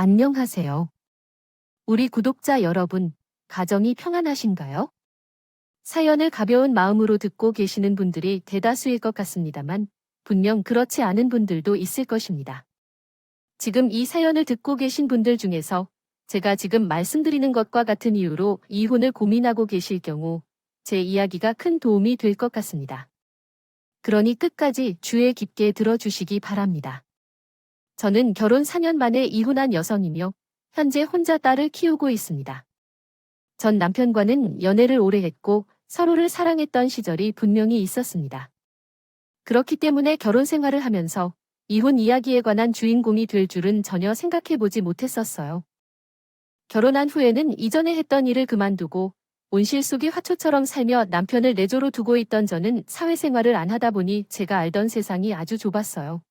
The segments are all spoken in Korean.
안녕하세요. 우리 구독자 여러분, 가정이 평안하신가요? 사연을 가벼운 마음으로 듣고 계시는 분들이 대다수일 것 같습니다만, 분명 그렇지 않은 분들도 있을 것입니다. 지금 이 사연을 듣고 계신 분들 중에서 제가 지금 말씀드리는 것과 같은 이유로 이혼을 고민하고 계실 경우 제 이야기가 큰 도움이 될 것 같습니다. 그러니 끝까지 주의 깊게 들어주시기 바랍니다. 저는 결혼 4년 만에 이혼한 여성이며 현재 혼자 딸을 키우고 있습니다. 전 남편과는 연애를 오래 했고 서로를 사랑했던 시절이 분명히 있었습니다. 그렇기 때문에 결혼 생활을 하면서 이혼 이야기에 관한 주인공이 될 줄은 전혀 생각해보지 못했었어요. 결혼한 후에는 이전에 했던 일을 그만두고 온실 속의 화초처럼 살며 남편을 내조로 두고 있던 저는 사회생활을 안 하다 보니 제가 알던 세상이 아주 좁았어요.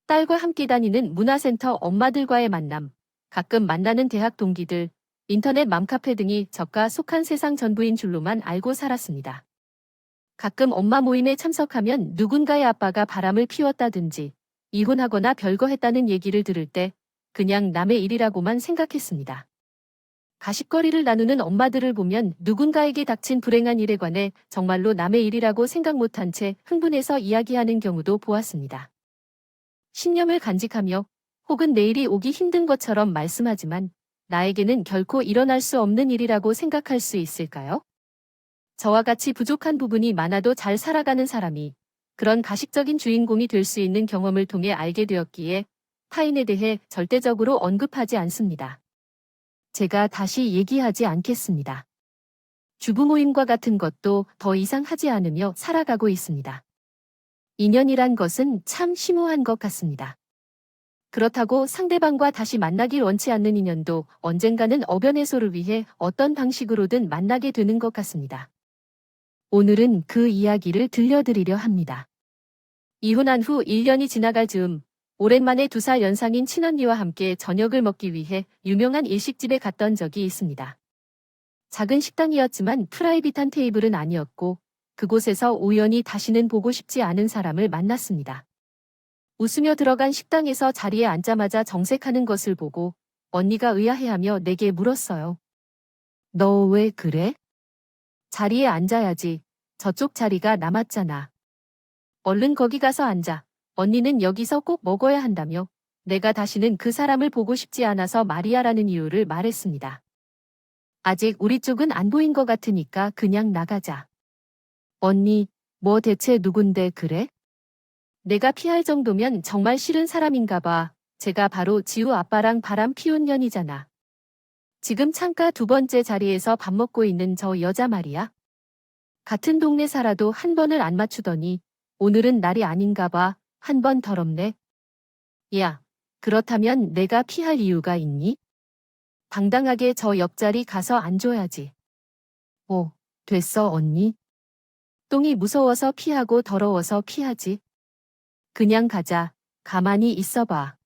딸과 함께 다니는 문화센터 엄마들과의 만남, 가끔 만나는 대학 동기들, 인터넷 맘카페 등이 저가 속한 세상 전부인 줄로만 알고 살았습니다. 가끔 엄마 모임에 참석하면 누군가의 아빠가 바람을 피웠다든지 이혼하거나 별거 했다는 얘기를 들을 때 그냥 남의 일이라고만 생각했습니다. 가십거리를 나누는 엄마들을 보면 누군가에게 닥친 불행한 일에 관해 정말로 남의 일이라고 생각 못한 채 흥분해서 이야기하는 경우도 보았습니다. 신념을 간직하며 혹은 내일이 오기 힘든 것처럼 말씀하지만 나에게는 결코 일어날 수 없는 일이라고 생각할 수 있을까요? 저와 같이 부족한 부분이 많아도 잘 살아가는 사람이 그런 가식적인 주인공이 될 수 있는 경험을 통해 알게 되었기에 타인에 대해 절대적으로 언급하지 않습니다. 제가 다시 얘기하지 않겠습니다. 주부 모임과 같은 것도 더 이상 하지 않으며 살아가고 있습니다. 인연이란 것은 참 심오한 것 같습니다. 그렇다고 상대방과 다시 만나길 원치 않는 인연도 언젠가는 어변 해소를 위해 어떤 방식으로든 만나게 되는 것 같습니다. 오늘은 그 이야기를 들려드리려 합니다. 이혼한 후 1년이 지나갈 즈음 오랜만에 2살 연상인 친언니와 함께 저녁을 먹기 위해 유명한 일식집에 갔던 적이 있습니다. 작은 식당이었지만 프라이빗한 테이블은 아니었고 그곳에서 우연히 다시는 보고 싶지 않은 사람을 만났습니다. 웃으며 들어간 식당에서 자리에 앉자마자 정색하는 것을 보고 언니가 의아해하며 내게 물었어요. 너 왜 그래? 자리에 앉아야지. 저쪽 자리가 남았잖아. 얼른 거기 가서 앉아. 언니는 여기서 꼭 먹어야 한다며 내가 다시는 그 사람을 보고 싶지 않아서 말이야라는 이유를 말했습니다. 아직 우리 쪽은 안 보인 것 같으니까 그냥 나가자. 언니, 뭐 대체 누군데 그래? 내가 피할 정도면 정말 싫은 사람인가 봐. 제가 바로 지우 아빠랑 바람 피운 년이잖아. 지금 창가 2번째 자리에서 밥 먹고 있는 저 여자 말이야. 같은 동네 살아도 한 번을 안 맞추더니 오늘은 날이 아닌가 봐. 한 번 더럽네. 야, 그렇다면 내가 피할 이유가 있니? 당당하게 저 옆자리 가서 앉아야지. 오, 됐어 언니. 똥이 무서워서 피하고 더러워서 피하지. 그냥 가자. 가만히 있어봐.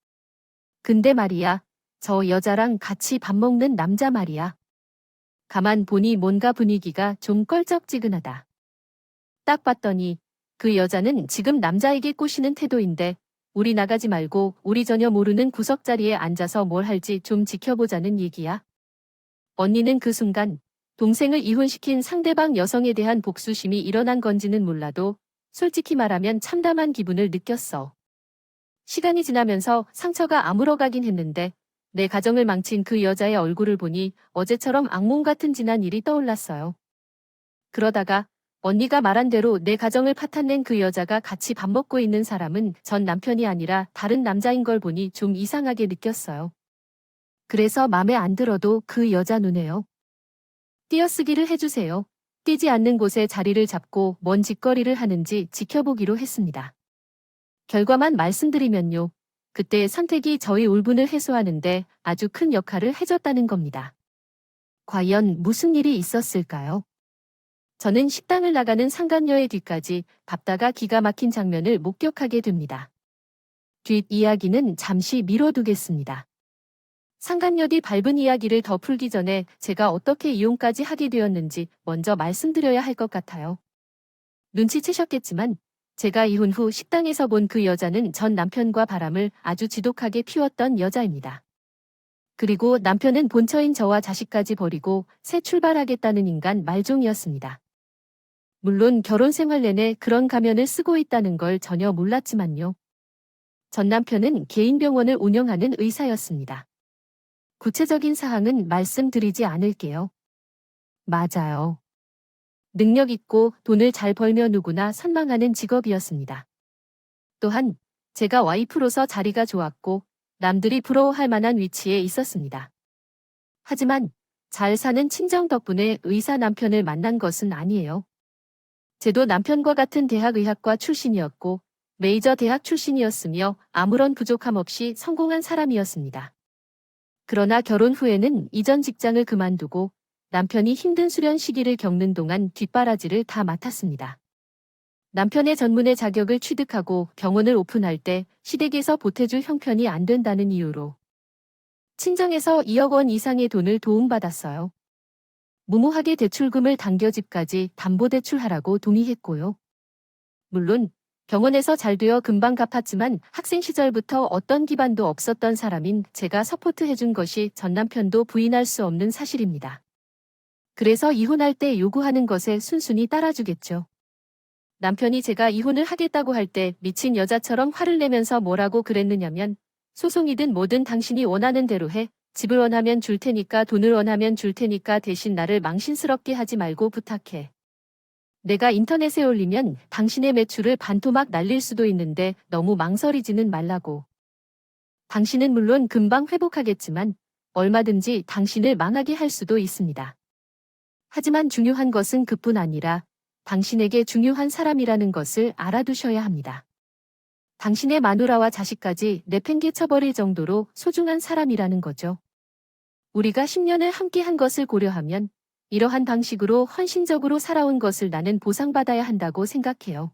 근데 말이야, 저 여자랑 같이 밥 먹는 남자 말이야. 가만 보니 뭔가 분위기가 좀 껄쩍지근하다. 딱 봤더니 그 여자는 지금 남자에게 꼬시는 태도인데 우리 나가지 말고 우리 전혀 모르는 구석자리에 앉아서 뭘 할지 좀 지켜보자는 얘기야. 언니는 그 순간 동생을 이혼시킨 상대방 여성에 대한 복수심이 일어난 건지는 몰라도 솔직히 말하면 참담한 기분을 느꼈어. 시간이 지나면서 상처가 아물어가긴 했는데 내 가정을 망친 그 여자의 얼굴을 보니 어제처럼 악몽 같은 지난 일이 떠올랐어요. 그러다가 언니가 말한 대로 내 가정을 파탄낸 그 여자가 같이 밥 먹고 있는 사람은 전 남편이 아니라 다른 남자인 걸 보니 좀 이상하게 느꼈어요. 그래서 맘에 안 들어도 그 여자 눈에요. 띄어쓰기를 해주세요. 뛰지 않는 곳에 자리를 잡고 뭔 짓거리를 하는지 지켜보기로 했습니다. 결과만 말씀드리면요. 그때의 선택이 저희 울분을 해소하는데 아주 큰 역할을 해줬다는 겁니다. 과연 무슨 일이 있었을까요? 저는 식당을 나가는 상간녀의 뒤까지 밟다가 기가 막힌 장면을 목격하게 됩니다. 뒷이야기는 잠시 미뤄두겠습니다. 상간녀 뒤 밟은 이야기를 더 풀기 전에 제가 어떻게 이혼까지 하게 되었는지 먼저 말씀드려야 할 것 같아요. 눈치채셨겠지만 제가 이혼 후 식당에서 본 그 여자는 전 남편과 바람을 아주 지독하게 피웠던 여자입니다. 그리고 남편은 본처인 저와 자식까지 버리고 새 출발하겠다는 인간 말종이었습니다. 물론 결혼 생활 내내 그런 가면을 쓰고 있다는 걸 전혀 몰랐지만요. 전 남편은 개인 병원을 운영하는 의사였습니다. 구체적인 사항은 말씀드리지 않을게요. 맞아요. 능력 있고 돈을 잘 벌며 누구나 선망하는 직업이었습니다. 또한 제가 와이프로서 자리가 좋았고 남들이 부러워할 만한 위치에 있었습니다. 하지만 잘 사는 친정 덕분에 의사 남편을 만난 것은 아니에요. 제도 남편과 같은 대학의학과 출신이었고 메이저 대학 출신이었으며 아무런 부족함 없이 성공한 사람이었습니다. 그러나 결혼 후에는 이전 직장을 그만두고 남편이 힘든 수련 시기를 겪는 동안 뒷바라지를 다 맡았습니다. 남편의 전문의 자격을 취득하고 병원을 오픈할 때 시댁에서 보태줄 형편이 안 된다는 이유로 친정에서 2억 원 이상의 돈을 도움받았어요. 무모하게 대출금을 당겨 집까지 담보대출하라고 동의했고요. 물론 병원에서 잘 되어 금방 갚았지만 학생 시절부터 어떤 기반도 없었던 사람인 제가 서포트해준 것이 전 남편도 부인할 수 없는 사실입니다. 그래서 이혼할 때 요구하는 것에 순순히 따라주겠죠. 남편이 제가 이혼을 하겠다고 할 때 미친 여자처럼 화를 내면서 뭐라고 그랬느냐면 소송이든 뭐든 당신이 원하는 대로 해. 집을 원하면 줄 테니까 돈을 원하면 줄 테니까 대신 나를 망신스럽게 하지 말고 부탁해. 내가 인터넷에 올리면 당신의 매출을 반토막 날릴 수도 있는데 너무 망설이지는 말라고. 당신은 물론 금방 회복하겠지만 얼마든지 당신을 망하게 할 수도 있습니다. 하지만 중요한 것은 그뿐 아니라 당신에게 중요한 사람이라는 것을 알아두셔야 합니다. 당신의 마누라와 자식까지 내팽개쳐버릴 정도로 소중한 사람이라는 거죠. 우리가 10년을 함께 한 것을 고려하면 이러한 방식으로 헌신적으로 살아온 것을 나는 보상받아야 한다고 생각해요.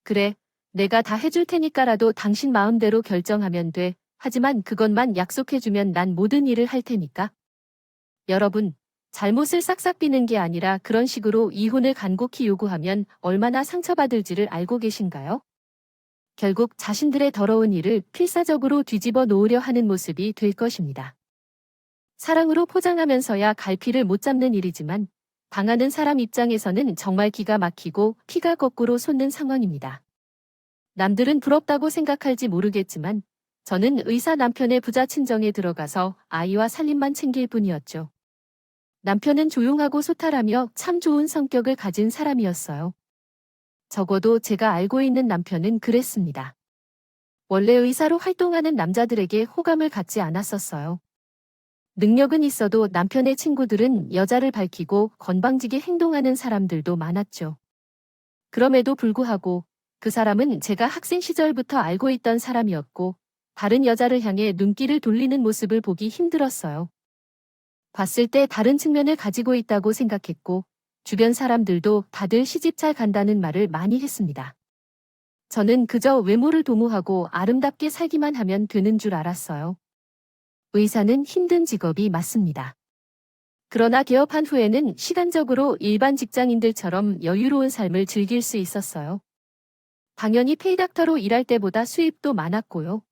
그래, 내가 다 해줄 테니까라도 당신 마음대로 결정하면 돼. 하지만 그것만 약속해주면 난 모든 일을 할 테니까. 여러분, 잘못을 싹싹 비는 게 아니라 그런 식으로 이혼을 간곡히 요구하면 얼마나 상처받을지를 알고 계신가요? 결국 자신들의 더러운 일을 필사적으로 뒤집어 놓으려 하는 모습이 될 것입니다. 사랑으로 포장하면서야 갈피를 못 잡는 일이지만 당하는 사람 입장에서는 정말 기가 막히고 피가 거꾸로 솟는 상황입니다. 남들은 부럽다고 생각할지 모르겠지만 저는 의사 남편의 부자 친정에 들어가서 아이와 살림만 챙길 뿐이었죠. 남편은 조용하고 소탈하며 참 좋은 성격을 가진 사람이었어요. 적어도 제가 알고 있는 남편은 그랬습니다. 원래 의사로 활동하는 남자들에게 호감을 갖지 않았었어요. 능력은 있어도 남편의 친구들은 여자를 밝히고 건방지게 행동하는 사람들도 많았죠. 그럼에도 불구하고 그 사람은 제가 학생 시절부터 알고 있던 사람이었고 다른 여자를 향해 눈길을 돌리는 모습을 보기 힘들었어요. 봤을 때 다른 측면을 가지고 있다고 생각했고 주변 사람들도 다들 시집 잘 간다는 말을 많이 했습니다. 저는 그저 외모를 도모하고 아름답게 살기만 하면 되는 줄 알았어요. 의사는 힘든 직업이 맞습니다. 그러나 개업한 후에는 시간적으로 일반 직장인들처럼 여유로운 삶을 즐길 수 있었어요. 당연히 페이닥터로 일할 때보다 수입도 많았고요.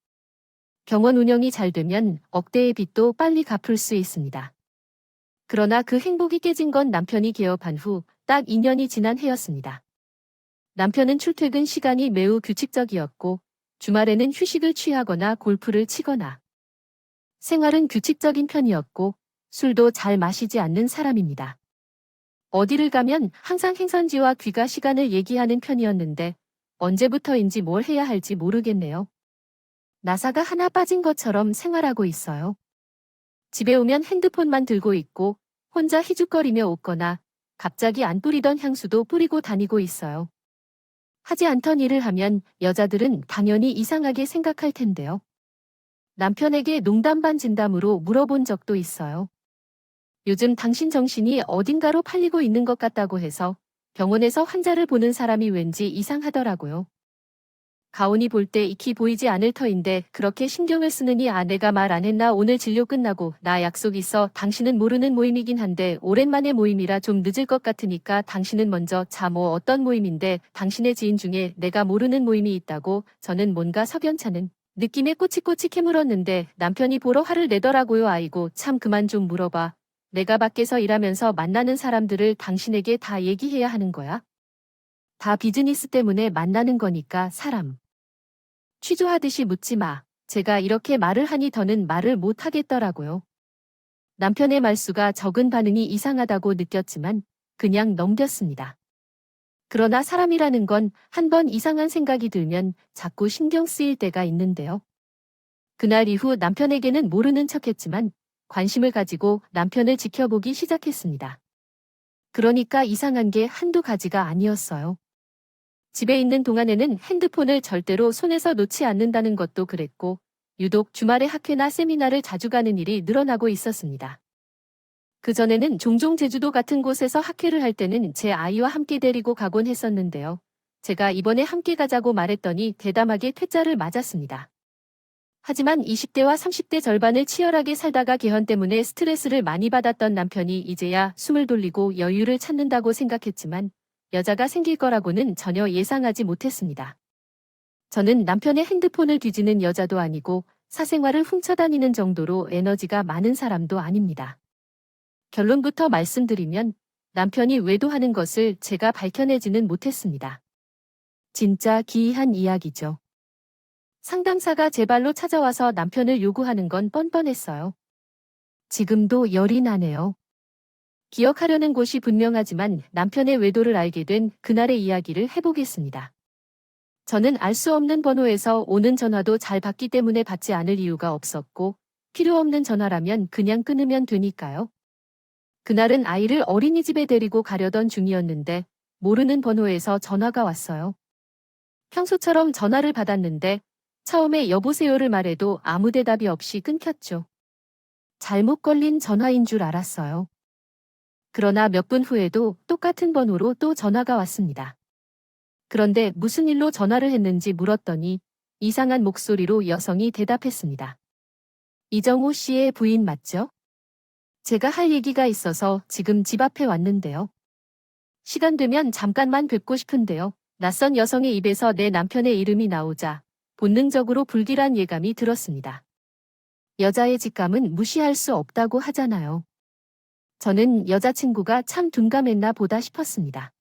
병원 운영이 잘 되면 억대의 빚도 빨리 갚을 수 있습니다. 그러나 그 행복이 깨진 건 남편이 개업한 후 딱 2년이 지난 해였습니다. 남편은 출퇴근 시간이 매우 규칙적이었고 주말에는 휴식을 취하거나 골프를 치거나 생활은 규칙적인 편이었고 술도 잘 마시지 않는 사람입니다. 어디를 가면 항상 행선지와 귀가 시간을 얘기하는 편이었는데 언제부터인지 뭘 해야 할지 모르겠네요. 나사가 하나 빠진 것처럼 생활하고 있어요. 집에 오면 핸드폰만 들고 있고 혼자 희죽거리며 웃거나 갑자기 안 뿌리던 향수도 뿌리고 다니고 있어요. 하지 않던 일을 하면 여자들은 당연히 이상하게 생각할 텐데요. 남편에게 농담 반 진담으로 물어본 적도 있어요. 요즘 당신 정신이 어딘가로 팔리고 있는 것 같다고 해서 병원에서 환자를 보는 사람이 왠지 이상하더라고요. 가온이 볼 때 익히 보이지 않을 터인데 그렇게 신경을 쓰느니 아내가 말 안 했나 오늘 진료 끝나고 나 약속 있어 당신은 모르는 모임이긴 한데 오랜만에 모임이라 좀 늦을 것 같으니까 당신은 먼저 자 뭐 어떤 모임인데 당신의 지인 중에 내가 모르는 모임이 있다고 저는 뭔가 석연찮은 느낌에 꼬치꼬치 캐물었는데 남편이 보러 화를 내더라고요. 아이고, 참 그만 좀 물어봐. 내가 밖에서 일하면서 만나는 사람들을 당신에게 다 얘기해야 하는 거야? 다 비즈니스 때문에 만나는 거니까 사람. 취조하듯이 묻지 마. 제가 이렇게 말을 하니 더는 말을 못 하겠더라고요. 남편의 말수가 적은 반응이 이상하다고 느꼈지만 그냥 넘겼습니다. 그러나 사람이라는 건 한 번 이상한 생각이 들면 자꾸 신경 쓰일 때가 있는데요. 그날 이후 남편에게는 모르는 척했지만 관심을 가지고 남편을 지켜보기 시작했습니다. 그러니까 이상한 게 한두 가지가 아니었어요. 집에 있는 동안에는 핸드폰을 절대로 손에서 놓지 않는다는 것도 그랬고, 유독 주말에 학회나 세미나를 자주 가는 일이 늘어나고 있었습니다. 그전에는 종종 제주도 같은 곳에서 학회를 할 때는 제 아이와 함께 데리고 가곤 했었는데요. 제가 이번에 함께 가자고 말했더니 대담하게 퇴짜를 맞았습니다. 하지만 20대와 30대 절반을 치열하게 살다가 개헌 때문에 스트레스를 많이 받았던 남편이 이제야 숨을 돌리고 여유를 찾는다고 생각했지만 여자가 생길 거라고는 전혀 예상하지 못했습니다. 저는 남편의 핸드폰을 뒤지는 여자도 아니고 사생활을 훔쳐다니는 정도로 에너지가 많은 사람도 아닙니다. 결론부터 말씀드리면 남편이 외도하는 것을 제가 밝혀내지는 못했습니다. 진짜 기이한 이야기죠. 상담사가 제 발로 찾아와서 남편을 요구하는 건 뻔뻔했어요. 지금도 열이 나네요. 기억하려는 곳이 분명하지만 남편의 외도를 알게 된 그날의 이야기를 해보겠습니다. 저는 알 수 없는 번호에서 오는 전화도 잘 받기 때문에 받지 않을 이유가 없었고 필요 없는 전화라면 그냥 끊으면 되니까요. 그날은 아이를 어린이집에 데리고 가려던 중이었는데 모르는 번호에서 전화가 왔어요. 평소처럼 전화를 받았는데 처음에 여보세요를 말해도 아무 대답이 없이 끊겼죠. 잘못 걸린 전화인 줄 알았어요. 그러나 몇 분 후에도 똑같은 번호로 또 전화가 왔습니다. 그런데 무슨 일로 전화를 했는지 물었더니 이상한 목소리로 여성이 대답했습니다. 이정호 씨의 부인 맞죠? 제가 할 얘기가 있어서 지금 집 앞에 왔는데요. 시간 되면 잠깐만 뵙고 싶은데요. 낯선 여성의 입에서 내 남편의 이름이 나오자 본능적으로 불길한 예감이 들었습니다. 여자의 직감은 무시할 수 없다고 하잖아요. 저는 여자친구가 참 둔감했나 보다 싶었습니다.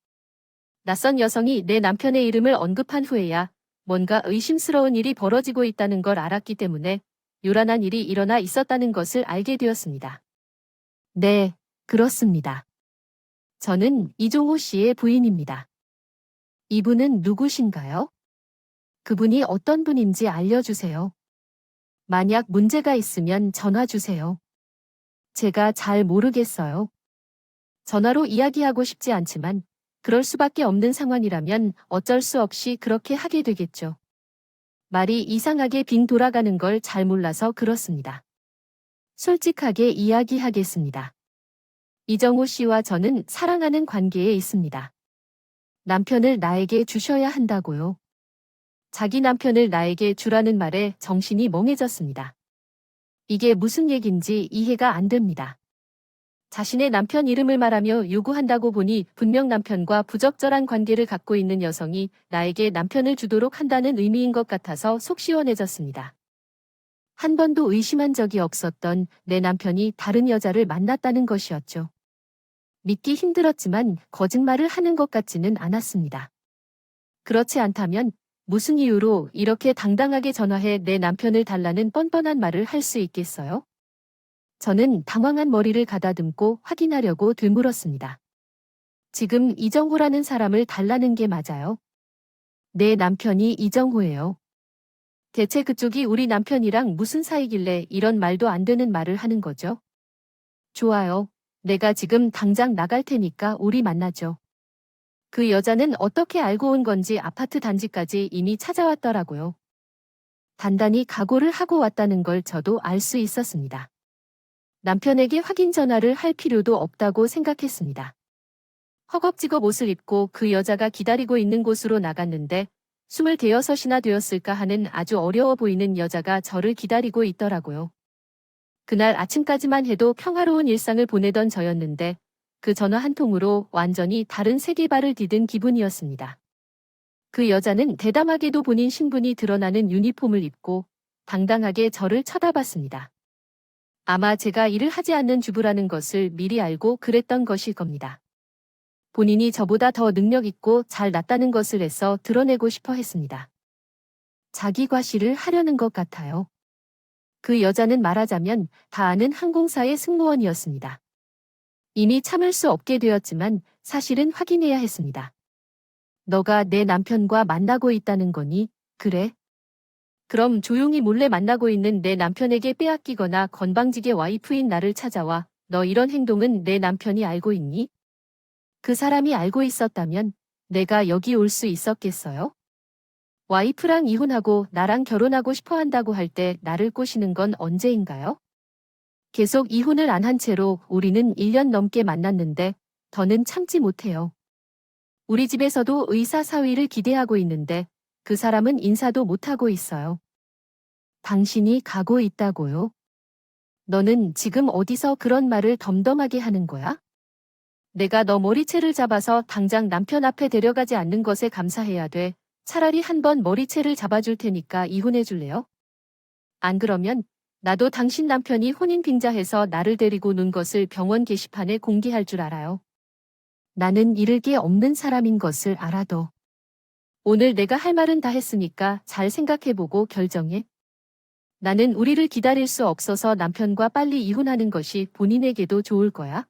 낯선 여성이 내 남편의 이름을 언급한 후에야 뭔가 의심스러운 일이 벌어지고 있다는 걸 알았기 때문에 요란한 일이 일어나 있었다는 것을 알게 되었습니다. 네, 그렇습니다. 저는 이종호 씨의 부인입니다. 이분은 누구신가요? 그분이 어떤 분인지 알려주세요. 만약 문제가 있으면 전화 주세요. 제가 잘 모르겠어요. 전화로 이야기하고 싶지 않지만 그럴 수밖에 없는 상황이라면 어쩔 수 없이 그렇게 하게 되겠죠. 말이 이상하게 빙 돌아가는 걸 잘 몰라서 그렇습니다. 솔직하게 이야기하겠습니다. 이정호 씨와 저는 사랑하는 관계에 있습니다. 남편을 나에게 주셔야 한다고요. 자기 남편을 나에게 주라는 말에 정신이 멍해졌습니다. 이게 무슨 얘긴지 이해가 안 됩니다. 자신의 남편 이름을 말하며 요구한다고 보니 분명 남편과 부적절한 관계를 갖고 있는 여성이 나에게 남편을 주도록 한다는 의미인 것 같아서 속 시원해졌습니다. 한 번도 의심한 적이 없었던 내 남편이 다른 여자를 만났다는 것이었죠. 믿기 힘들었지만 거짓말을 하는 것 같지는 않았습니다. 그렇지 않다면 무슨 이유로 이렇게 당당하게 전화해 내 남편을 달라는 뻔뻔한 말을 할 수 있겠어요? 저는 당황한 머리를 가다듬고 확인하려고 되물었습니다. 지금 이정호라는 사람을 달라는 게 맞아요? 내 남편이 이정호예요. 대체 그쪽이 우리 남편이랑 무슨 사이길래 이런 말도 안 되는 말을 하는 거죠? 좋아요. 내가 지금 당장 나갈 테니까 우리 만나죠. 그 여자는 어떻게 알고 온 건지 아파트 단지까지 이미 찾아왔더라고요. 단단히 각오를 하고 왔다는 걸 저도 알 수 있었습니다. 남편에게 확인 전화를 할 필요도 없다고 생각했습니다. 허겁지겁 옷을 입고 그 여자가 기다리고 있는 곳으로 나갔는데 26이나 되었을까 하는 아주 어려워 보이는 여자가 저를 기다리고 있더라고요. 그날 아침까지만 해도 평화로운 일상을 보내던 저였는데 그 전화 한 통으로 완전히 다른 세계발을 디딘 기분이었습니다. 그 여자는 대담하게도 본인 신분이 드러나는 유니폼을 입고 당당하게 저를 쳐다봤습니다. 아마 제가 일을 하지 않는 주부라는 것을 미리 알고 그랬던 것일 겁니다. 본인이 저보다 더 능력 있고 잘 낫다는 것을 애써 드러내고 싶어 했습니다. 자기 과시를 하려는 것 같아요. 그 여자는 말하자면 다 아는 항공사의 승무원이었습니다. 이미 참을 수 없게 되었지만 사실은 확인해야 했습니다. 너가 내 남편과 만나고 있다는 거니? 그래? 그럼 조용히 몰래 만나고 있는 내 남편에게 빼앗기거나 건방지게 와이프인 나를 찾아와. 너 이런 행동은 내 남편이 알고 있니? 그 사람이 알고 있었다면 내가 여기 올 수 있었겠어요? 와이프랑 이혼하고 나랑 결혼하고 싶어 한다고 할 때 나를 꼬시는 건 언제인가요? 계속 이혼을 안 한 채로 우리는 1년 넘게 만났는데 더는 참지 못해요. 우리 집에서도 의사 사위를 기대하고 있는데 그 사람은 인사도 못하고 있어요. 당신이 가고 있다고요? 너는 지금 어디서 그런 말을 덤덤하게 하는 거야? 내가 너 머리채를 잡아서 당장 남편 앞에 데려가지 않는 것에 감사해야 돼. 차라리 한번 머리채를 잡아줄 테니까 이혼해 줄래요? 안 그러면 나도 당신 남편이 혼인 빙자해서 나를 데리고 논 것을 병원 게시판에 공개할 줄 알아요. 나는 잃을 게 없는 사람인 것을 알아도. 오늘 내가 할 말은 다 했으니까 잘 생각해보고 결정해. 나는 우리를 기다릴 수 없어서 남편과 빨리 이혼하는 것이 본인에게도 좋을 거야.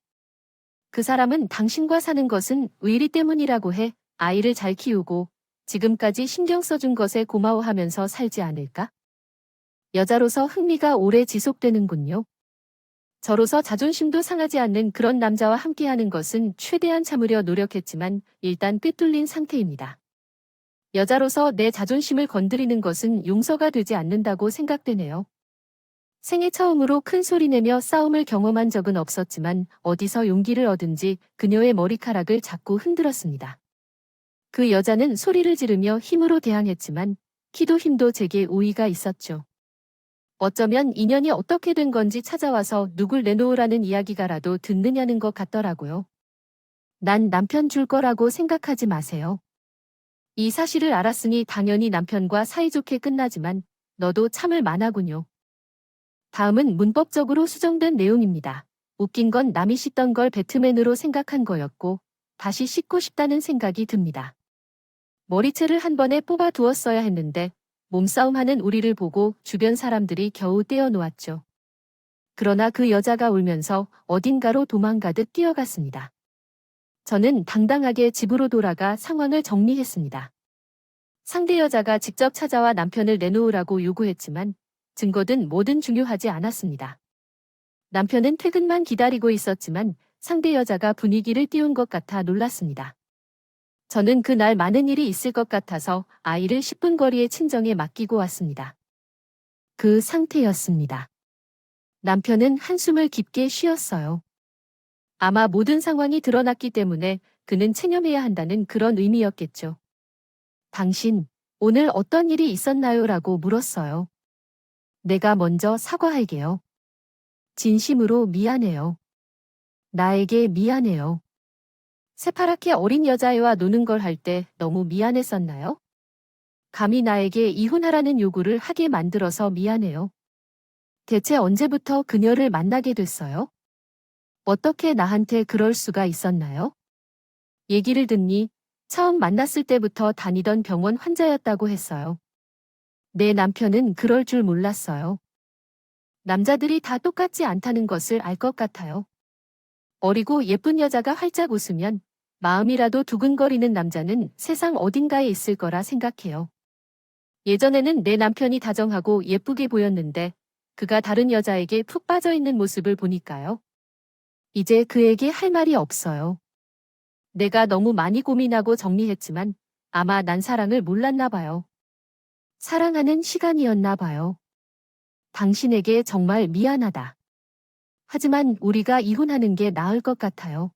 그 사람은 당신과 사는 것은 의리 때문이라고 해. 아이를 잘 키우고 지금까지 신경 써준 것에 고마워하면서 살지 않을까? 여자로서 흥미가 오래 지속되는군요. 저로서 자존심도 상하지 않는 그런 남자와 함께하는 것은 최대한 참으려 노력했지만 일단 꿰뚫린 상태입니다. 여자로서 내 자존심을 건드리는 것은 용서가 되지 않는다고 생각되네요. 생애 처음으로 큰 소리 내며 싸움을 경험한 적은 없었지만 어디서 용기를 얻은지 그녀의 머리카락을 자꾸 흔들었습니다. 그 여자는 소리를 지르며 힘으로 대항했지만 키도 힘도 제게 우위가 있었죠. 어쩌면 인연이 어떻게 된 건지 찾아와서 누굴 내놓으라는 이야기가라도 듣느냐는 것 같더라고요. 난 남편 줄 거라고 생각하지 마세요. 이 사실을 알았으니 당연히 남편과 사이좋게 끝나지만 너도 참을 만하군요. 다음은 문법적으로 수정된 내용입니다. 웃긴 건 남이 씻던 걸 배트맨으로 생각한 거였고 다시 씻고 싶다는 생각이 듭니다. 머리채를 한 번에 뽑아 두었어야 했는데 몸싸움하는 우리를 보고 주변 사람들이 겨우 떼어놓았죠. 그러나 그 여자가 울면서 어딘가로 도망가듯 뛰어갔습니다. 저는 당당하게 집으로 돌아가 상황을 정리했습니다. 상대 여자가 직접 찾아와 남편을 내놓으라고 요구했지만 증거든 뭐든 중요하지 않았습니다. 남편은 퇴근만 기다리고 있었지만 상대 여자가 분위기를 띄운 것 같아 놀랐습니다. 저는 그날 많은 일이 있을 것 같아서 아이를 10분 거리의 친정에 맡기고 왔습니다. 그 상태였습니다. 남편은 한숨을 깊게 쉬었어요. 아마 모든 상황이 드러났기 때문에 그는 체념해야 한다는 그런 의미였겠죠. 당신, 오늘 어떤 일이 있었나요? 라고 물었어요. 내가 먼저 사과할게요. 진심으로 미안해요. 나에게 미안해요. 새파랗게 어린 여자애와 노는 걸 할 때 너무 미안했었나요? 감히 나에게 이혼하라는 요구를 하게 만들어서 미안해요. 대체 언제부터 그녀를 만나게 됐어요? 어떻게 나한테 그럴 수가 있었나요? 얘기를 듣니 처음 만났을 때부터 다니던 병원 환자였다고 했어요. 내 남편은 그럴 줄 몰랐어요. 남자들이 다 똑같지 않다는 것을 알 것 같아요. 어리고 예쁜 여자가 활짝 웃으면 마음이라도 두근거리는 남자는 세상 어딘가에 있을 거라 생각해요. 예전에는 내 남편이 다정하고 예쁘게 보였는데 그가 다른 여자에게 푹 빠져 있는 모습을 보니까요. 이제 그에게 할 말이 없어요. 내가 너무 많이 고민하고 정리했지만 아마 난 사랑을 몰랐나 봐요. 사랑하는 시간이었나 봐요. 당신에게 정말 미안하다. 하지만 우리가 이혼하는 게 나을 것 같아요.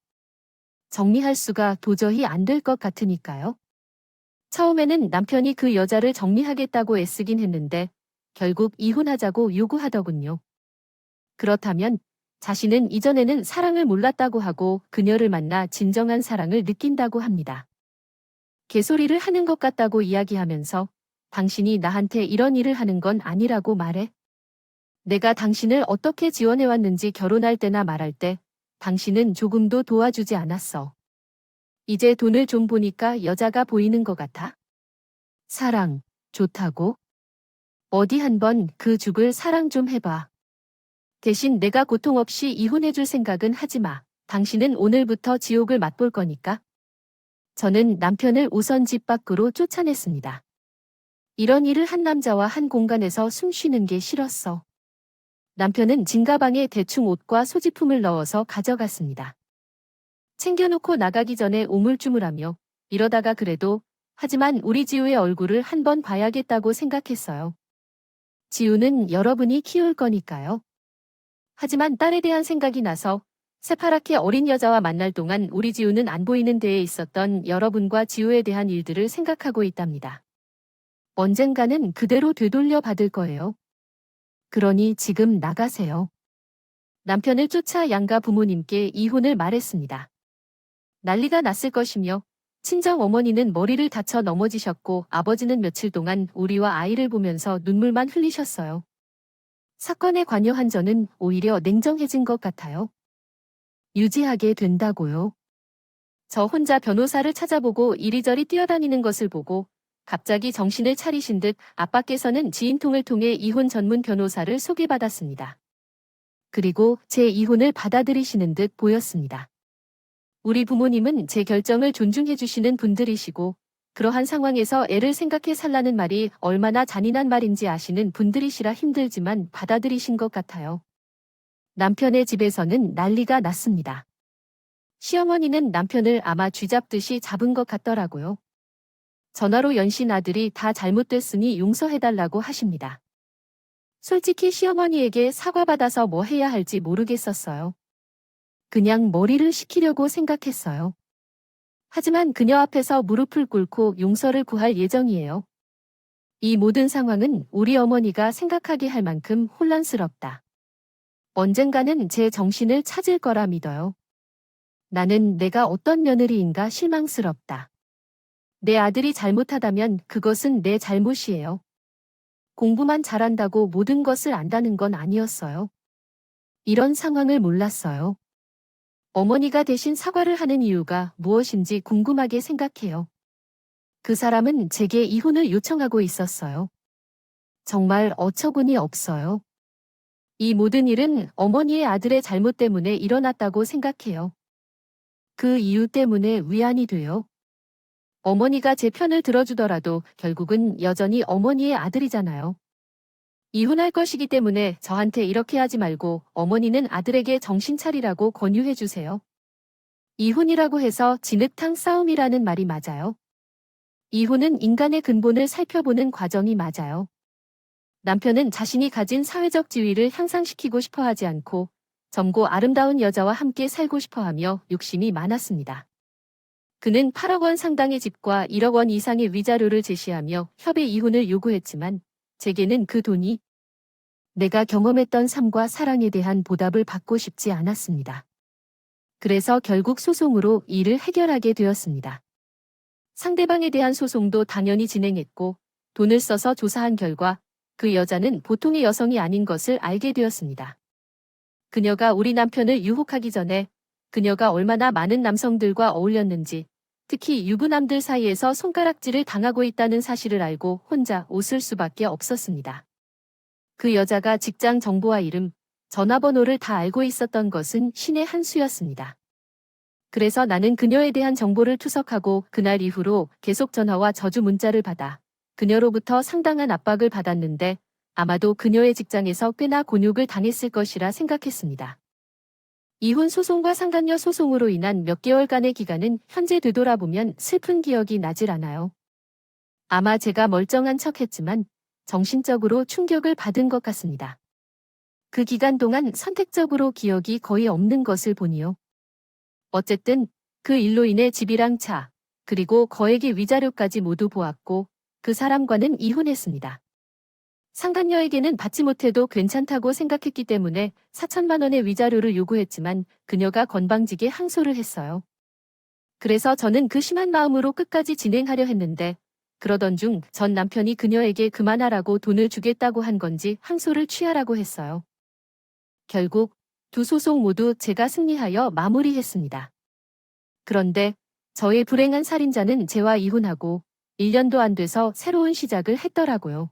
정리할 수가 도저히 안 될 것 같으니까요. 처음에는 남편이 그 여자를 정리하겠다고 애쓰긴 했는데 결국 이혼하자고 요구하더군요. 그렇다면 자신은 이전에는 사랑을 몰랐다고 하고 그녀를 만나 진정한 사랑을 느낀다고 합니다. 개소리를 하는 것 같다고 이야기하면서 당신이 나한테 이런 일을 하는 건 아니라고 말해. 내가 당신을 어떻게 지원해왔는지 결혼할 때나 말할 때 당신은 조금도 도와주지 않았어. 이제 돈을 좀 보니까 여자가 보이는 것 같아? 사랑, 좋다고? 어디 한번 그 죽을 사랑 좀 해봐. 대신 내가 고통 없이 이혼해줄 생각은 하지 마. 당신은 오늘부터 지옥을 맛볼 거니까. 저는 남편을 우선 집 밖으로 쫓아냈습니다. 이런 일을 한 남자와 한 공간에서 숨 쉬는 게 싫었어. 남편은 진가방에 대충 옷과 소지품을 넣어서 가져갔습니다. 챙겨놓고 나가기 전에 우물쭈물하며 이러다가 그래도 하지만 우리 지우의 얼굴을 한번 봐야겠다고 생각했어요. 지우는 여러분이 키울 거니까요. 하지만 딸에 대한 생각이 나서 새파랗게 어린 여자와 만날 동안 우리 지우는 안 보이는 데에 있었던 여러분과 지우에 대한 일들을 생각하고 있답니다. 언젠가는 그대로 되돌려 받을 거예요. 그러니 지금 나가세요. 남편을 쫓아 양가 부모님께 이혼을 말했습니다. 난리가 났을 것이며 친정 어머니는 머리를 다쳐 넘어지셨고 아버지는 며칠 동안 우리와 아이를 보면서 눈물만 흘리셨어요. 사건에 관여한 저는 오히려 냉정해진 것 같아요. 유지하게 된다고요. 저 혼자 변호사를 찾아보고 이리저리 뛰어다니는 것을 보고 갑자기 정신을 차리신 듯 아빠께서는 지인통을 통해 이혼 전문 변호사를 소개받았습니다. 그리고 제 이혼을 받아들이시는 듯 보였습니다. 우리 부모님은 제 결정을 존중해 주시는 분들이시고 그러한 상황에서 애를 생각해 살라는 말이 얼마나 잔인한 말인지 아시는 분들이시라 힘들지만 받아들이신 것 같아요. 남편의 집에서는 난리가 났습니다. 시어머니는 남편을 아마 쥐잡듯이 잡은 것 같더라고요. 전화로 연신 아들이 다 잘못됐으니 용서해달라고 하십니다. 솔직히 시어머니에게 사과받아서 뭐 해야 할지 모르겠었어요. 그냥 머리를 식히려고 생각했어요. 하지만 그녀 앞에서 무릎을 꿇고 용서를 구할 예정이에요. 이 모든 상황은 우리 어머니가 생각하게 할 만큼 혼란스럽다. 언젠가는 제 정신을 찾을 거라 믿어요. 나는 내가 어떤 며느리인가 실망스럽다. 내 아들이 잘못하다면 그것은 내 잘못이에요. 공부만 잘한다고 모든 것을 안다는 건 아니었어요. 이런 상황을 몰랐어요. 어머니가 대신 사과를 하는 이유가 무엇인지 궁금하게 생각해요. 그 사람은 제게 이혼을 요청하고 있었어요. 정말 어처구니 없어요. 이 모든 일은 어머니의 아들의 잘못 때문에 일어났다고 생각해요. 그 이유 때문에 위안이 돼요. 어머니가 제 편을 들어주더라도 결국은 여전히 어머니의 아들이잖아요. 이혼할 것이기 때문에 저한테 이렇게 하지 말고 어머니는 아들에게 정신 차리라고 권유해 주세요. 이혼이라고 해서 진흙탕 싸움이라는 말이 맞아요. 이혼은 인간의 근본을 살펴보는 과정이 맞아요. 남편은 자신이 가진 사회적 지위를 향상시키고 싶어 하지 않고 젊고 아름다운 여자와 함께 살고 싶어 하며 욕심이 많았습니다. 그는 8억 원 상당의 집과 1억 원 이상의 위자료를 제시하며 협의 이혼을 요구했지만 제게는 그 돈이 내가 경험했던 삶과 사랑에 대한 보답을 받고 싶지 않았습니다. 그래서 결국 소송으로 이를 해결하게 되었습니다. 상대방에 대한 소송도 당연히 진행했고 돈을 써서 조사한 결과 그 여자는 보통의 여성이 아닌 것을 알게 되었습니다. 그녀가 우리 남편을 유혹하기 전에 그녀가 얼마나 많은 남성들과 어울렸는지, 특히 유부남들 사이에서 손가락질을 당하고 있다는 사실을 알고 혼자 웃을 수밖에 없었습니다. 그 여자가 직장 정보와 이름, 전화번호를 다 알고 있었던 것은 신의 한 수였습니다. 그래서 나는 그녀에 대한 정보를 투석하고 그날 이후로 계속 전화와 저주 문자를 받아 그녀로부터 상당한 압박을 받았는데 아마도 그녀의 직장에서 꽤나 곤욕을 당했을 것이라 생각했습니다. 이혼 소송과 상간녀 소송으로 인한 몇 개월간의 기간은 현재 되돌아보면 슬픈 기억이 나질 않아요. 아마 제가 멀쩡한 척했지만 정신적으로 충격을 받은 것 같습니다. 그 기간 동안 선택적으로 기억이 거의 없는 것을 보니요. 어쨌든 그 일로 인해 집이랑 차, 그리고 거액의 위자료까지 모두 보았고 그 사람과는 이혼했습니다. 상간녀에게는 받지 못해도 괜찮다고 생각했기 때문에 4천만 원의 위자료를 요구했지만 그녀가 건방지게 항소를 했어요. 그래서 저는 그 심한 마음으로 끝까지 진행하려 했는데 그러던 중 전 남편이 그녀에게 그만하라고 돈을 주겠다고 한 건지 항소를 취하라고 했어요. 결국 두 소송 모두 제가 승리하여 마무리했습니다. 그런데 저의 불행한 살인자는 재와 이혼하고 1년도 안 돼서 새로운 시작을 했더라고요.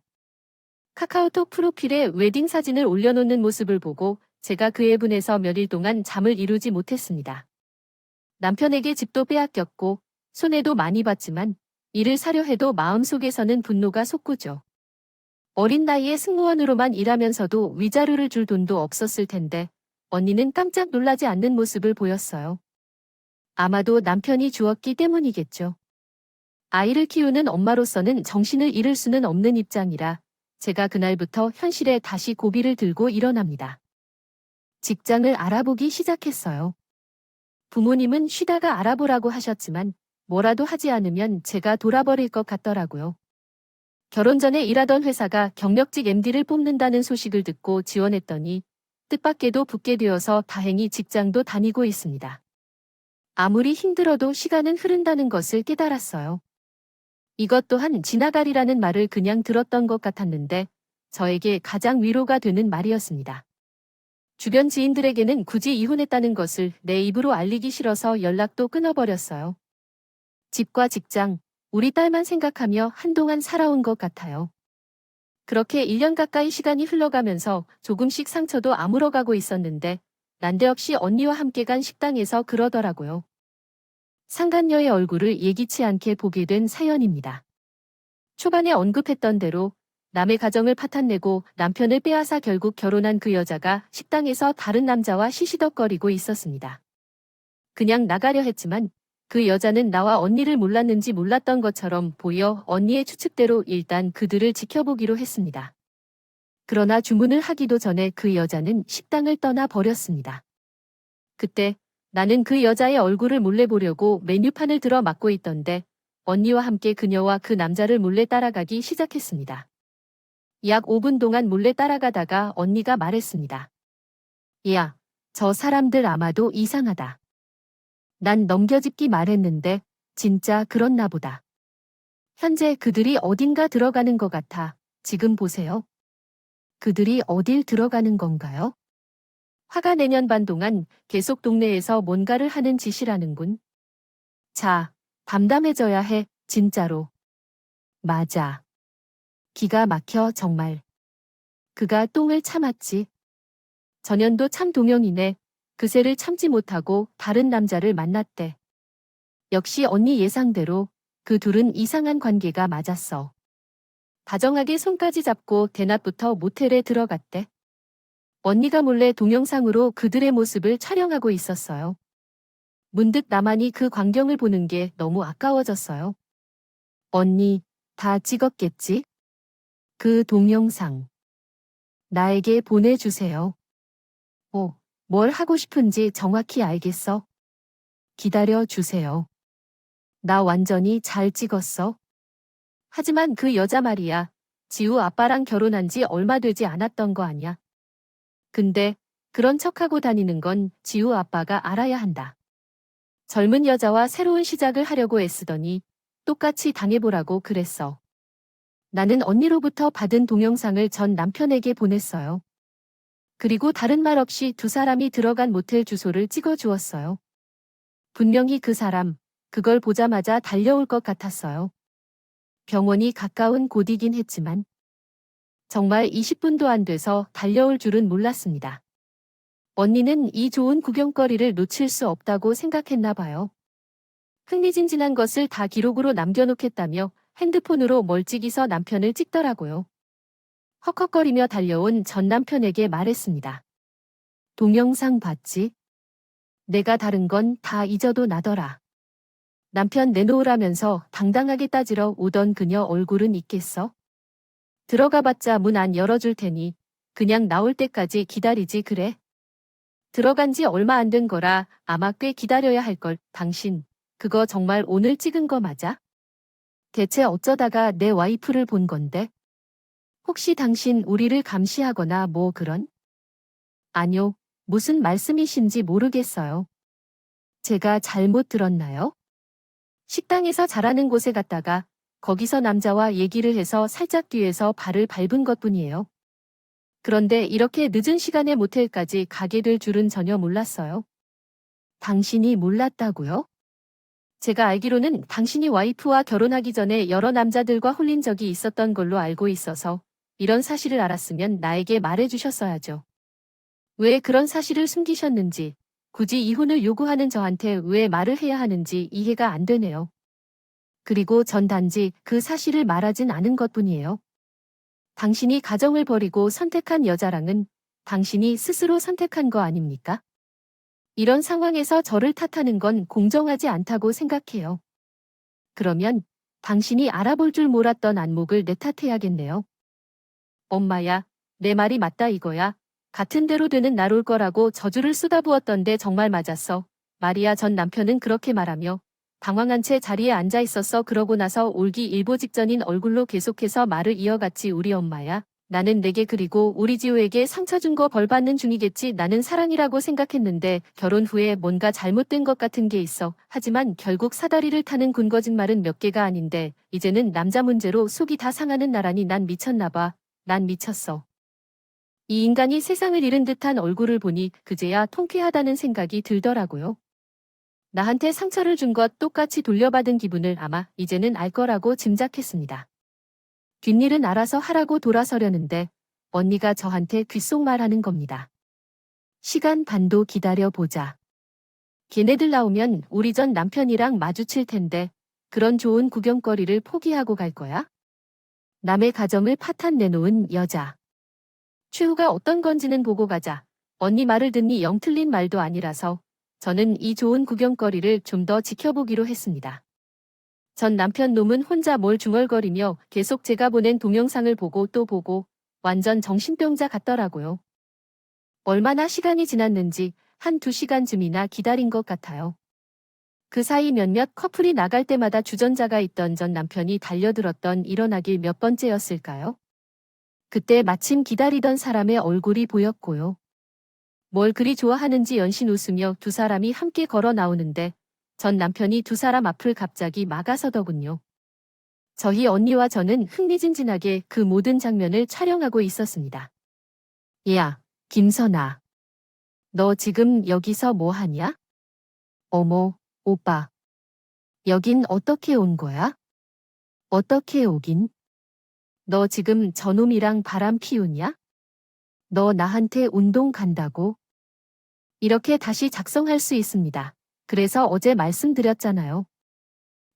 카카오톡 프로필에 웨딩 사진을 올려놓는 모습을 보고 제가 그에 분해서 며칠 동안 잠을 이루지 못했습니다. 남편에게 집도 빼앗겼고 손해도 많이 봤지만 일을 사려 해도 마음속에서는 분노가 솟구죠. 어린 나이에 승무원으로만 일하면서도 위자료를 줄 돈도 없었을 텐데 언니는 깜짝 놀라지 않는 모습을 보였어요. 아마도 남편이 주었기 때문이겠죠. 아이를 키우는 엄마로서는 정신을 잃을 수는 없는 입장이라 제가 그날부터 현실에 다시 고비를 들고 일어납니다. 직장을 알아보기 시작했어요. 부모님은 쉬다가 알아보라고 하셨지만 뭐라도 하지 않으면 제가 돌아버릴 것 같더라고요. 결혼 전에 일하던 회사가 경력직 MD를 뽑는다는 소식을 듣고 지원했더니 뜻밖에도 붙게 되어서 다행히 직장도 다니고 있습니다. 아무리 힘들어도 시간은 흐른다는 것을 깨달았어요. 이것 또한 지나가리라는 말을 그냥 들었던 것 같았는데 저에게 가장 위로가 되는 말이었습니다. 주변 지인들에게는 굳이 이혼했다는 것을 내 입으로 알리기 싫어서 연락도 끊어버렸어요. 집과 직장, 우리 딸만 생각하며 한동안 살아온 것 같아요. 그렇게 1년 가까이 시간이 흘러가면서 조금씩 상처도 아물어가고 있었는데 난데없이 언니와 함께 간 식당에서 그러더라고요. 상간녀의 얼굴을 예기치 않게 보게 된 사연입니다. 초반에 언급했던 대로 남의 가정을 파탄내고 남편을 빼앗아 결국 결혼한 그 여자가 식당에서 다른 남자와 시시덕거리고 있었습니다. 그냥 나가려 했지만 그 여자는 나와 언니를 몰랐는지 몰랐던 것처럼 보여 언니의 추측대로 일단 그들을 지켜보기로 했습니다. 그러나 주문을 하기도 전에 그 여자는 식당을 떠나 버렸습니다. 그때 나는 그 여자의 얼굴을 몰래 보려고 메뉴판을 들어 막고 있던데 언니와 함께 그녀와 그 남자를 몰래 따라가기 시작했습니다. 약 5분 동안 몰래 따라가다가 언니가 말했습니다. 야, 저 사람들 아마도 이상하다. 난 넘겨짚기 말했는데 진짜 그렇나 보다. 현재 그들이 어딘가 들어가는 것 같아. 지금 보세요. 그들이 어딜 들어가는 건가요? 화가 내년 반 동안 계속 동네에서 뭔가를 하는 짓이라는군. 자, 담담해져야 해, 진짜로. 맞아. 기가 막혀 정말. 그가 똥을 참았지. 전현도 참 동영이네. 그새를 참지 못하고 다른 남자를 만났대. 역시 언니 예상대로 그 둘은 이상한 관계가 맞았어. 다정하게 손까지 잡고 대낮부터 모텔에 들어갔대. 언니가 몰래 동영상으로 그들의 모습을 촬영하고 있었어요. 문득 나만이 그 광경을 보는 게 너무 아까워졌어요. 언니, 다 찍었겠지? 그 동영상. 나에게 보내주세요. 뭘 하고 싶은지 정확히 알겠어? 기다려 주세요. 나 완전히 잘 찍었어. 하지만 그 여자 말이야. 지우 아빠랑 결혼한 지 얼마 되지 않았던 거 아냐. 근데 그런 척하고 다니는 건 지우 아빠가 알아야 한다. 젊은 여자와 새로운 시작을 하려고 애쓰더니 똑같이 당해보라고 그랬어. 나는 언니로부터 받은 동영상을 전 남편에게 보냈어요. 그리고 다른 말 없이 두 사람이 들어간 모텔 주소를 찍어주었어요. 분명히 그 사람, 그걸 보자마자 달려올 것 같았어요. 병원이 가까운 곳이긴 했지만 정말 20분도 안 돼서 달려올 줄은 몰랐습니다. 언니는 이 좋은 구경거리를 놓칠 수 없다고 생각했나 봐요. 흥미진진한 것을 다 기록으로 남겨놓겠다며 핸드폰으로 멀찍이서 남편을 찍더라고요. 헉헉거리며 달려온 전 남편에게 말했습니다. 동영상 봤지? 내가 다른 건 다 잊어도 나더라. 남편 내놓으라면서 당당하게 따지러 오던 그녀 얼굴은 있겠어? 들어가봤자 문 안 열어줄 테니 그냥 나올 때까지 기다리지 그래. 들어간 지 얼마 안 된 거라 아마 꽤 기다려야 할걸. 당신, 그거 정말 오늘 찍은 거 맞아? 대체 어쩌다가 내 와이프를 본 건데? 혹시 당신 우리를 감시하거나 뭐 그런? 아뇨, 무슨 말씀이신지 모르겠어요. 제가 잘못 들었나요? 식당에서 잘하는 곳에 갔다가 거기서 남자와 얘기를 해서 살짝 뒤에서 발을 밟은 것뿐이에요. 그런데 이렇게 늦은 시간에 모텔까지 가게 될 줄은 전혀 몰랐어요. 당신이 몰랐다고요? 제가 알기로는 당신이 와이프와 결혼하기 전에 여러 남자들과 홀린 적이 있었던 걸로 알고 있어서 이런 사실을 알았으면 나에게 말해주셨어야죠. 왜 그런 사실을 숨기셨는지, 굳이 이혼을 요구하는 저한테 왜 말을 해야 하는지 이해가 안 되네요. 그리고 전 단지 그 사실을 말하진 않은 것뿐이에요. 당신이 가정을 버리고 선택한 여자랑은 당신이 스스로 선택한 거 아닙니까? 이런 상황에서 저를 탓하는 건 공정하지 않다고 생각해요. 그러면 당신이 알아볼 줄 몰랐던 안목을 내 탓해야겠네요. 엄마야, 내 말이 맞다 이거야. 같은 대로 되는 날 올 거라고 저주를 쏟아부었던데 정말 맞았어. 마리아 전 남편은 그렇게 말하며 당황한 채 자리에 앉아 있었어. 그러고 나서 울기 일보 직전인 얼굴로 계속해서 말을 이어갔지. 우리 엄마야. 나는 내게 그리고 우리 지우에게 상처 준 거 벌 받는 중이겠지. 나는 사랑이라고 생각했는데 결혼 후에 뭔가 잘못된 것 같은 게 있어. 하지만 결국 사다리를 타는 군거짓말은 몇 개가 아닌데 이제는 남자 문제로 속이 다 상하는 나라니 난 미쳤나 봐. 난 미쳤어. 이 인간이 세상을 잃은 듯한 얼굴을 보니 그제야 통쾌하다는 생각이 들더라고요. 나한테 상처를 준 것 똑같이 돌려받은 기분을 아마 이제는 알 거라고 짐작했습니다. 뒷일은 알아서 하라고 돌아서려는데 언니가 저한테 귓속말하는 겁니다. 시간 반도 기다려보자. 걔네들 나오면 우리 전 남편이랑 마주칠 텐데 그런 좋은 구경거리를 포기하고 갈 거야? 남의 가정을 파탄 내놓은 여자. 최후가 어떤 건지는 보고 가자. 언니 말을 듣니 영 틀린 말도 아니라서 저는 이 좋은 구경거리를 좀 더 지켜보기로 했습니다. 전 남편 놈은 혼자 뭘 중얼거리며 계속 제가 보낸 동영상을 보고 또 보고 완전 정신병자 같더라고요. 얼마나 시간이 지났는지 한두 시간쯤이나 기다린 것 같아요. 그 사이 몇몇 커플이 나갈 때마다 주전자가 있던 전 남편이 달려들었던 일어나길 몇 번째였을까요? 그때 마침 기다리던 사람의 얼굴이 보였고요. 뭘 그리 좋아하는지 연신 웃으며 두 사람이 함께 걸어 나오는데 전 남편이 두 사람 앞을 갑자기 막아서더군요. 저희 언니와 저는 흥미진진하게 그 모든 장면을 촬영하고 있었습니다. 야, 김선아. 너 지금 여기서 뭐 하냐? 어머, 오빠. 여긴 어떻게 온 거야? 어떻게 오긴? 너 지금 저놈이랑 바람 피우냐? 너 나한테 운동 간다고? 이렇게 다시 작성할 수 있습니다. 그래서 어제 말씀드렸잖아요.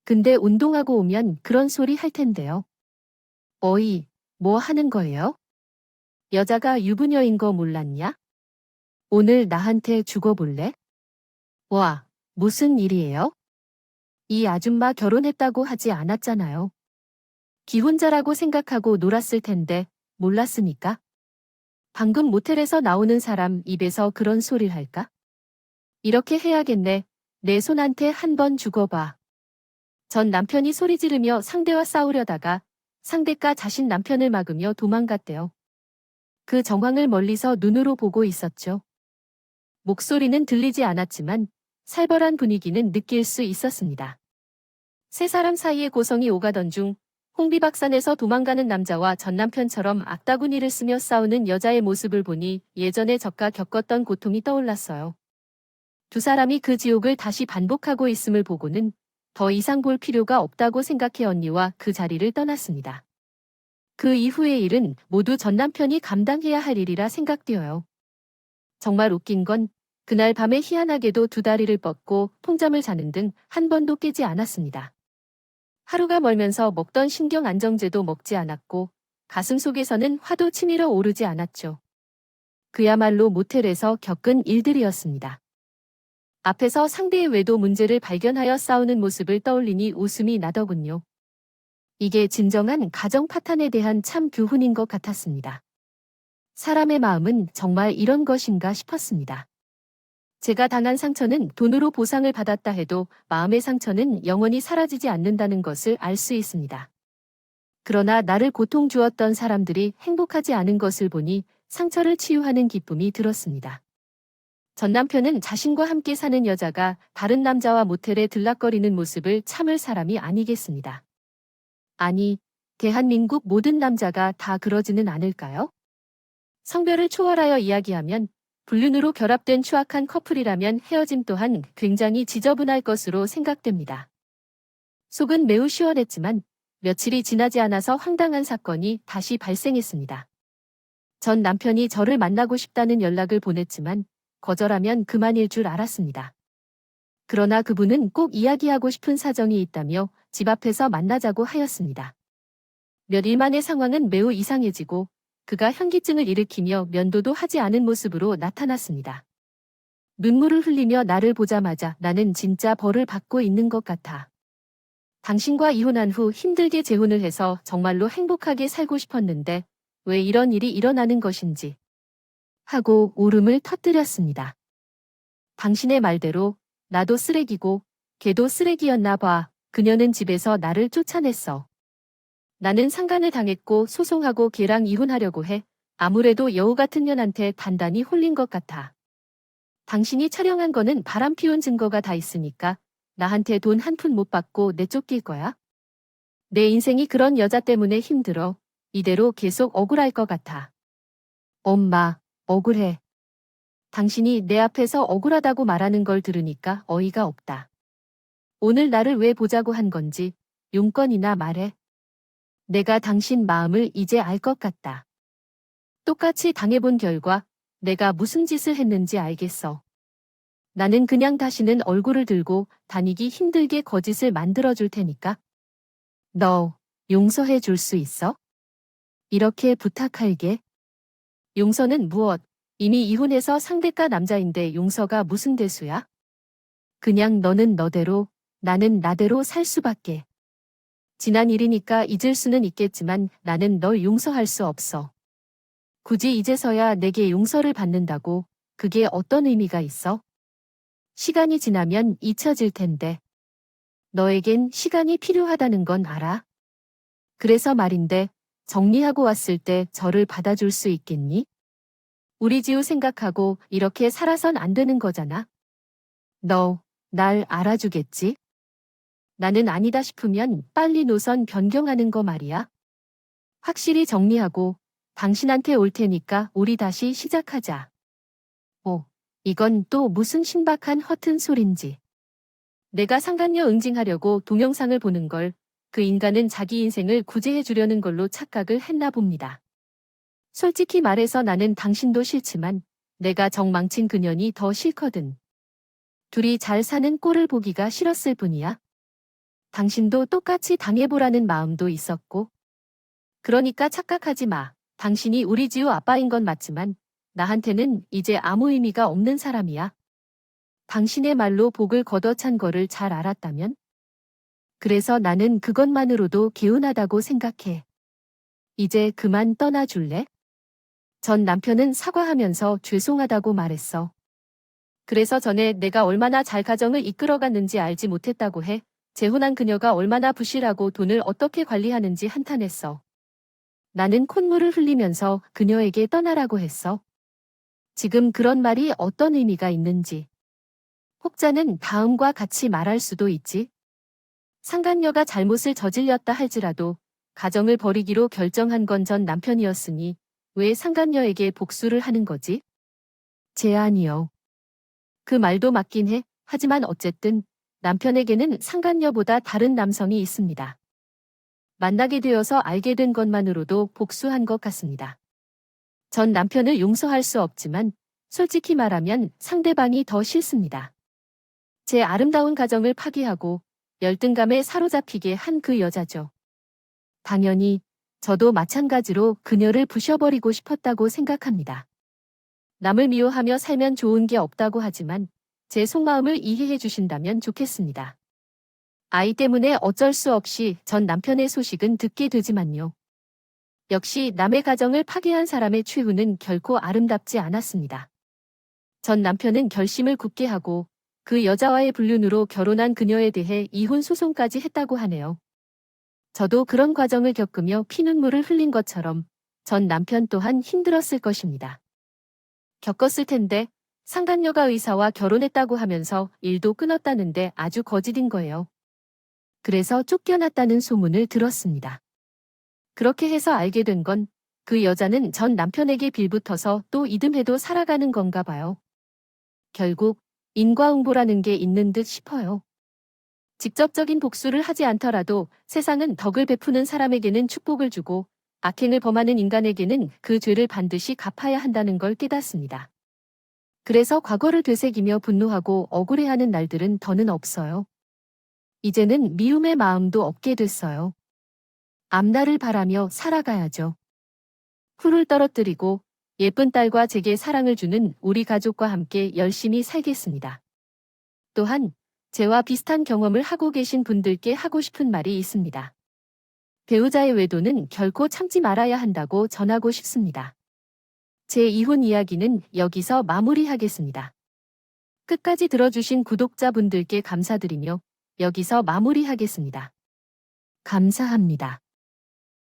근데 운동하고 오면 그런 소리 할 텐데요. 어이, 뭐 하는 거예요? 여자가 유부녀인 거 몰랐냐? 오늘 나한테 죽어볼래? 와, 무슨 일이에요? 이 아줌마 결혼했다고 하지 않았잖아요. 기혼자라고 생각하고 놀았을 텐데 몰랐으니까. 방금 모텔에서 나오는 사람 입에서 그런 소리를 할까? 이렇게 해야겠네. 내 손한테 한 번 죽어봐. 전 남편이 소리 지르며 상대와 싸우려다가 상대가 자신 남편을 막으며 도망갔대요. 그 정황을 멀리서 눈으로 보고 있었죠. 목소리는 들리지 않았지만 살벌한 분위기는 느낄 수 있었습니다. 세 사람 사이에 고성이 오가던 중 홍비박산에서 도망가는 남자와 전 남편처럼 악다구니를 쓰며 싸우는 여자의 모습을 보니 예전에 저가 겪었던 고통이 떠올랐어요. 두 사람이 그 지옥을 다시 반복하고 있음을 보고는 더 이상 볼 필요가 없다고 생각해 언니와 그 자리를 떠났습니다. 그 이후의 일은 모두 전 남편이 감당해야 할 일이라 생각되어요. 정말 웃긴 건 그날 밤에 희한하게도 두 다리를 뻗고 통잠을 자는 등 한 번도 깨지 않았습니다. 하루가 멀면서 먹던 신경 안정제도 먹지 않았고 가슴 속에서는 화도 치밀어 오르지 않았죠. 그야말로 모텔에서 겪은 일들이었습니다. 앞에서 상대의 외도 문제를 발견하여 싸우는 모습을 떠올리니 웃음이 나더군요. 이게 진정한 가정 파탄에 대한 참 교훈인 것 같았습니다. 사람의 마음은 정말 이런 것인가 싶었습니다. 제가 당한 상처는 돈으로 보상을 받았다 해도 마음의 상처는 영원히 사라지지 않는다는 것을 알 수 있습니다. 그러나 나를 고통 주었던 사람들이 행복하지 않은 것을 보니 상처를 치유하는 기쁨이 들었습니다. 전 남편은 자신과 함께 사는 여자가 다른 남자와 모텔에 들락거리는 모습을 참을 사람이 아니겠습니다. 아니, 대한민국 모든 남자가 다 그러지는 않을까요? 성별을 초월하여 이야기하면 불륜으로 결합된 추악한 커플이라면 헤어짐 또한 굉장히 지저분할 것으로 생각됩니다. 속은 매우 시원했지만 며칠이 지나지 않아서 황당한 사건이 다시 발생했습니다. 전 남편이 저를 만나고 싶다는 연락을 보냈지만 거절하면 그만일 줄 알았습니다. 그러나 그분은 꼭 이야기하고 싶은 사정이 있다며 집 앞에서 만나자고 하였습니다. 몇 일 만에 상황은 매우 이상해지고 그가 현기증을 일으키며 면도도 하지 않은 모습으로 나타났습니다. 눈물을 흘리며 나를 보자마자 나는 진짜 벌을 받고 있는 것 같아. 당신과 이혼한 후 힘들게 재혼을 해서 정말로 행복하게 살고 싶었는데 왜 이런 일이 일어나는 것인지 하고 울음을 터뜨렸습니다. 당신의 말대로 나도 쓰레기고 걔도 쓰레기였나 봐. 그녀는 집에서 나를 쫓아냈어. 나는 상간을 당했고 소송하고 걔랑 이혼하려고 해. 아무래도 여우 같은 년한테 단단히 홀린 것 같아. 당신이 촬영한 거는 바람 피운 증거가 다 있으니까 나한테 돈 한 푼 못 받고 내쫓길 거야? 내 인생이 그런 여자 때문에 힘들어. 이대로 계속 억울할 것 같아. 엄마, 억울해. 당신이 내 앞에서 억울하다고 말하는 걸 들으니까 어이가 없다. 오늘 나를 왜 보자고 한 건지 용건이나 말해. 내가 당신 마음을 이제 알 것 같다. 똑같이 당해본 결과 내가 무슨 짓을 했는지 알겠어. 나는 그냥 다시는 얼굴을 들고 다니기 힘들게 거짓을 만들어줄 테니까. 너 용서해 줄 수 있어? 이렇게 부탁할게. 용서는 무엇? 이미 이혼해서 상대가 남자인데 용서가 무슨 대수야? 그냥 너는 너대로, 나는 나대로 살 수밖에. 지난 일이니까 잊을 수는 있겠지만 나는 널 용서할 수 없어. 굳이 이제서야 내게 용서를 받는다고 그게 어떤 의미가 있어? 시간이 지나면 잊혀질 텐데. 너에겐 시간이 필요하다는 건 알아? 그래서 말인데 정리하고 왔을 때 저를 받아줄 수 있겠니? 우리 지우 생각하고 이렇게 살아선 안 되는 거잖아. 너, 날 알아주겠지? 나는 아니다 싶으면 빨리 노선 변경하는 거 말이야. 확실히 정리하고 당신한테 올 테니까 우리 다시 시작하자. 이건 또 무슨 신박한 허튼 소린지. 내가 상간녀 응징하려고 동영상을 보는 걸 그 인간은 자기 인생을 구제해 주려는 걸로 착각을 했나 봅니다. 솔직히 말해서 나는 당신도 싫지만 내가 정 망친 그년이 더 싫거든. 둘이 잘 사는 꼴을 보기가 싫었을 뿐이야. 당신도 똑같이 당해보라는 마음도 있었고. 그러니까 착각하지 마. 당신이 우리 지우 아빠인 건 맞지만 나한테는 이제 아무 의미가 없는 사람이야. 당신의 말로 복을 걷어찬 거를 잘 알았다면? 그래서 나는 그것만으로도 개운하다고 생각해. 이제 그만 떠나줄래? 전 남편은 사과하면서 죄송하다고 말했어. 그래서 전에 내가 얼마나 잘 가정을 이끌어갔는지 알지 못했다고 해. 재혼한 그녀가 얼마나 부실하고 돈을 어떻게 관리하는지 한탄했어. 나는 콧물을 흘리면서 그녀에게 떠나라고 했어. 지금 그런 말이 어떤 의미가 있는지. 혹자는 다음과 같이 말할 수도 있지. 상간녀가 잘못을 저질렀다 할지라도 가정을 버리기로 결정한 건 전 남편이었으니 왜 상간녀에게 복수를 하는 거지? 제안이요. 그 말도 맞긴 해. 하지만 어쨌든 남편에게는 상간녀보다 다른 남성이 있습니다. 만나게 되어서 알게 된 것만으로도 복수한 것 같습니다. 전 남편을 용서할 수 없지만 솔직히 말하면 상대방이 더 싫습니다. 제 아름다운 가정을 파괴하고 열등감에 사로잡히게 한 그 여자죠. 당연히 저도 마찬가지로 그녀를 부셔버리고 싶었다고 생각합니다. 남을 미워하며 살면 좋은 게 없다고 하지만 제 속마음을 이해해 주신다면 좋겠습니다. 아이 때문에 어쩔 수 없이 전 남편의 소식은 듣게 되지만요. 역시 남의 가정을 파괴한 사람의 최후는 결코 아름답지 않았습니다. 전 남편은 결심을 굳게 하고 그 여자와의 불륜으로 결혼한 그녀에 대해 이혼 소송까지 했다고 하네요. 저도 그런 과정을 겪으며 피눈물을 흘린 것처럼 전 남편 또한 힘들었을 것입니다. 겪었을 텐데 상간녀가 의사와 결혼했다고 하면서 일도 끊었다는데 아주 거짓인 거예요. 그래서 쫓겨났다는 소문을 들었습니다. 그렇게 해서 알게 된 건 그 여자는 전 남편에게 빌붙어서 또 이듬해도 살아가는 건가 봐요. 결국 인과응보라는 게 있는 듯 싶어요. 직접적인 복수를 하지 않더라도 세상은 덕을 베푸는 사람에게는 축복을 주고 악행을 범하는 인간에게는 그 죄를 반드시 갚아야 한다는 걸 깨닫습니다. 그래서 과거를 되새기며 분노하고 억울해하는 날들은 더는 없어요. 이제는 미움의 마음도 없게 됐어요. 앞날을 바라며 살아가야죠. 풀을 떨어뜨리고 예쁜 딸과 제게 사랑을 주는 우리 가족과 함께 열심히 살겠습니다. 또한 저와 비슷한 경험을 하고 계신 분들께 하고 싶은 말이 있습니다. 배우자의 외도는 결코 참지 말아야 한다고 전하고 싶습니다. 제 이혼 이야기는 여기서 마무리하겠습니다. 끝까지 들어주신 구독자분들께 감사드리며 여기서 마무리하겠습니다. 감사합니다.